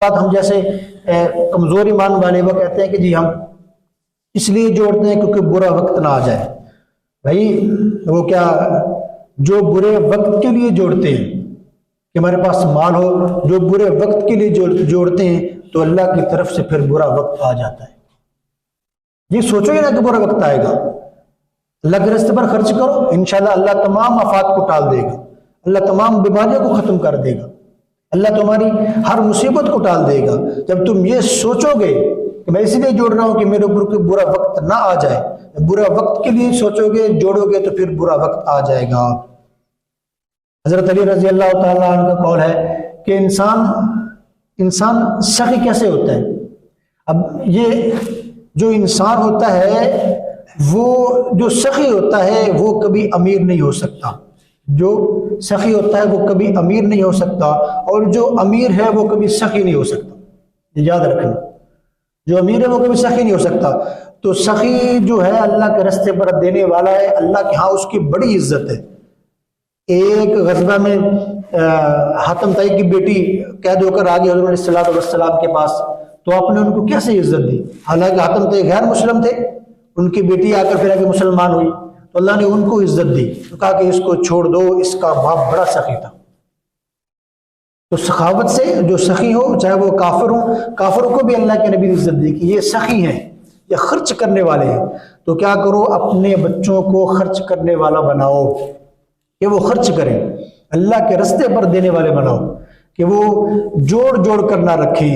बात हम जैसे कमजोर ईमान वाले वो कहते हैं कि जी हम इसलिए जोड़ते हैं क्योंकि बुरा वक्त ना आ जाए। भाई वो क्या, जो बुरे वक्त के लिए जोड़ते हैं कि हमारे पास माल हो, जो बुरे वक्त के लिए जोड़ते हैं तो अल्लाह की तरफ से फिर बुरा वक्त आ जाता है। ये सोचो ही ना कि बुरा वक्त आएगा। अल्लाह के रास्ते पर खर्च करो, इंशाल्लाह अल्लाह तमाम आफात को टाल देगा, अल्लाह तमाम बीमारियों को खत्म कर देगा, अल्लाह तुम्हारी हर मुसीबत को टाल देगा। जब तुम ये सोचोगे कि मैं इसलिए जोड़ रहा हूं कि मेरे ऊपर कोई बुरा वक्त ना आ जाए, बुरा वक्त के लिए सोचोगे, जोड़ोगे तो फिर बुरा वक्त आ जाएगा। हजरत अली रजी अल्लाह तआला अन्हु का कौल है कि इंसान सखी कैसे होता है। अब ये जो इंसान होता है, वो जो सखी होता है वो कभी अमीर नहीं हो सकता, जो सखी होता है वो कभी अमीर नहीं हो सकता, और जो अमीर है वो कभी सखी नहीं हो सकता। याद रखना, जो अमीर है वो कभी सखी नहीं हो सकता। तो सखी जो है अल्लाह के रास्ते पर देने वाला है, अल्लाह के यहाँ उसकी बड़ी इज्जत है। एक गज़वा में हातिम ताई की बेटी कैद होकर आ गई हुज़ूर सल्लल्लाहु अलैहि वसल्लम के पास, तो आपने उनको कैसे इज्जत दी। हालांकि हातिम ताई गैर मुस्लिम थे, उनकी बेटी आकर फिर आगे मुसलमान हुई तो अल्लाह ने उनको इज्जत दी, तो कहा कि इसको छोड़ दो, इसका बाप बड़ा सखी था। तो सखावत से जो सखी हो, चाहे वो काफिर हो, काफिरों को भी अल्लाह के नबी ने इज्जत दी कि ये सखी हैं, ये खर्च करने वाले हैं। तो क्या करो, अपने बच्चों को खर्च करने वाला बनाओ कि वो खर्च करें, अल्लाह के रास्ते पर देने वाले बनाओ कि वो जोड़ जोड़ कर ना रखें।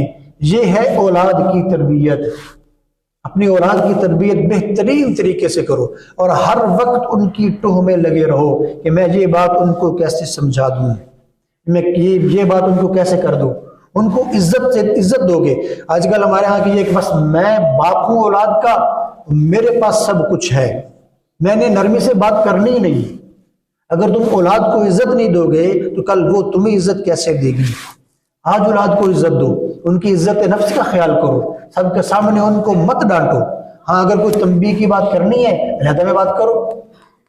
ये है औलाद की तरबियत। अपनी औलाद की तरबियत बेहतरीन तरीके से करो और हर वक्त उनकी टोह में लगे रहो कि मैं ये बात उनको कैसे समझा दूं, मैं ये बात उनको कैसे कर दूं। उनको इज्जत से इज्जत दोगे। आजकल हमारे यहाँ की ये कि बस मैं बाप हूं औलाद का, मेरे पास सब कुछ है, मैंने नरमी से बात करनी ही नहीं। अगर तुम औलाद को इज्जत नहीं दोगे तो कल वो तुम्हें इज्जत कैसे देगी। आज औलाद को इज्जत दो, उनकी इज्जत नफ्स का ख्याल करो, सबके सामने उनको मत डांटो। हाँ, अगर कोई तंबीह की बात करनी है अलहदा में बात करो।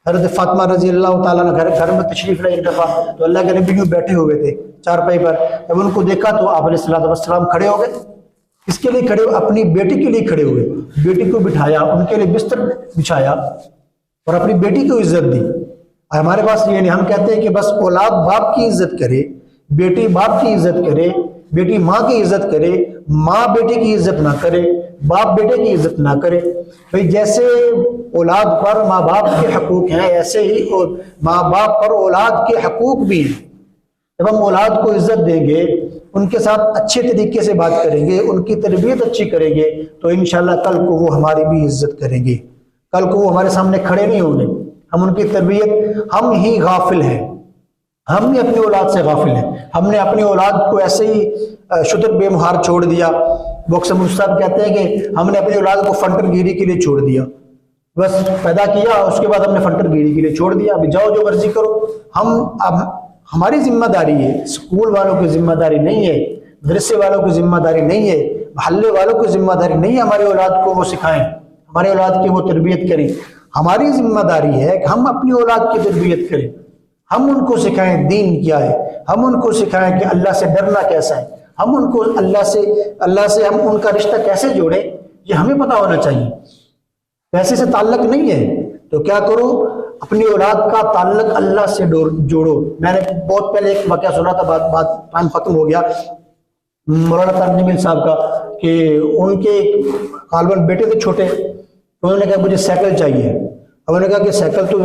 हज़रत फातिमा रजी अल्लाह ताला घर में तशरीफ लाई एक दफा, तो अल्लाह के नबी यूं बैठे हुए थे चारपाई पर। जब उनको देखा तो आप अलैहिस्सलातु वस्सलाम खड़े हो गए। किसके लिए खड़े हो? अपनी बेटी के लिए खड़े हुए। बेटी को बिठाया, उनके लिए बिस्तर बिछाया और अपनी बेटी को इज्जत दी। हमारे पास ये नहीं, हम कहते हैं कि बस औलाद बाप की इज्जत करे, बेटी बाप की इज्जत करे, बेटी माँ की इज्जत करे, माँ बेटे की इज्जत ना करे, बाप बेटे की इज्जत ना करे। भाई जैसे औलाद पर माँ बाप के हकूक हैं, ऐसे ही माँ बाप पर औलाद के हकूक भी हैं। जब हम औलाद को इज्जत देंगे, उनके साथ अच्छे तरीके से बात करेंगे, उनकी तरबियत अच्छी करेंगे, तो इंशाल्लाह कल को वो हमारी भी इज्जत करेंगे। कल को वो हमारे सामने खड़े नहीं होंगे। हम उनकी तरबियत, हम ही गाफिल हैं, हम भी अपनी औलाद से गाफिल हैं। हमने अपनी औलाद को ऐसे ही शुद्र बेमुहार छोड़ दिया। बॉक्सर मुस्ताब कहते हैं कि हमने अपनी औलाद को फंटरगिरी के लिए छोड़ दिया। बस पैदा किया, उसके बाद हमने फंटरगिरी के लिए छोड़ दिया, अभी जाओ जो मर्जी करो। अब हमारी जिम्मेदारी है, स्कूल वालों की जिम्मेदारी नहीं है, मदरसे वालों की जिम्मेदारी नहीं है, मोहल्ले वालों की जिम्मेदारी नहीं है हमारी औलाद को वो सिखाएं, हमारी औलाद की वो तरबियत करें। हमारी जिम्मेदारी है कि हम अपनी औलाद की तरबियत करें, हम उनको सिखाएं दीन क्या है, हम उनको सिखाएं कि अल्लाह से डरना कैसा है, हम उनको अल्लाह से हम उनका रिश्ता कैसे जोड़े, ये हमें पता होना चाहिए। पैसे से ताल्लुक नहीं है तो क्या करो, अपनी औलाद का ताल्लुक अल्लाह से जोड़ो। मैंने बहुत पहले एक वाकया सुना था, बात टाइम खत्म हो गया, मौलाना तारिक जमील साहब का, कि उनके गालिबन बेटे थे छोटे, तो उन्होंने कहा मुझे साइकिल चाहिए। अब उन्होंने कहा कि साइकिल तो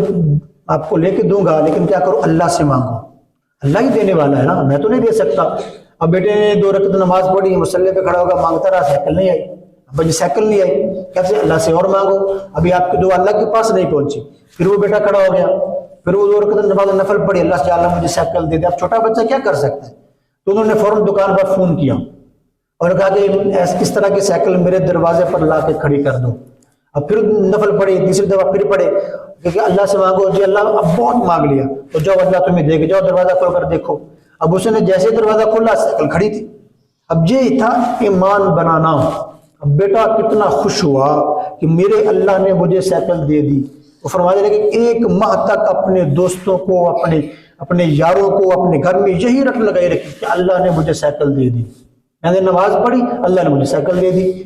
आपको लेके दूंगा, लेकिन क्या करो, अल्लाह से मांगो, अल्लाह ही देने वाला है ना, मैं तो नहीं दे सकता। अब बेटे ने 2 रकात नमाज पढ़ी, मुसल्ले पे खड़ा होगा, मांगता रहा, साइकिल नहीं आई। अब जी साइकिल नहीं आई, कैसे? अल्लाह से और मांगो। अभी आपकी दुआ अल्लाह के पास नहीं पहुंची, फिर वो बेटा खड़ा हो गया, फिर वो 2 रकात नमाज नफल पढ़ी, अल्लाह से अल्लाह मुझे साइकिल दे दे। अब छोटा बच्चा क्या कर सकता है? तो उन्होंने फौरन दुकान पर फोन किया और कहा कि इस तरह की साइकिल मेरे दरवाजे पर ला के खड़ी कर दो। अब फिर नफल पढ़े, तीसरी दफा फिर पढ़े, क्योंकि अल्लाह से मांगो। जी अल्लाह, अब बहुत मांग लिया, तो जाओ अल्लाह तुम्हें देगा, जाओ दरवाजा खोल कर देखो। अब उसने जैसे दरवाजा खोला, साइकिल खड़ी थी। अब ये था ईमान बनाना। अब बेटा कितना खुश हुआ कि मेरे अल्लाह ने मुझे साइकिल दे दी। वो फरमाते रहे कि 1 माह तक अपने दोस्तों को, अपने यारों को अपने घर में यही रट लगाई रखी कि अल्लाह ने मुझे साइकिल दे दी। मैंने नमाज पढ़ी, अल्लाह ने मुझे साइकिल दे दी।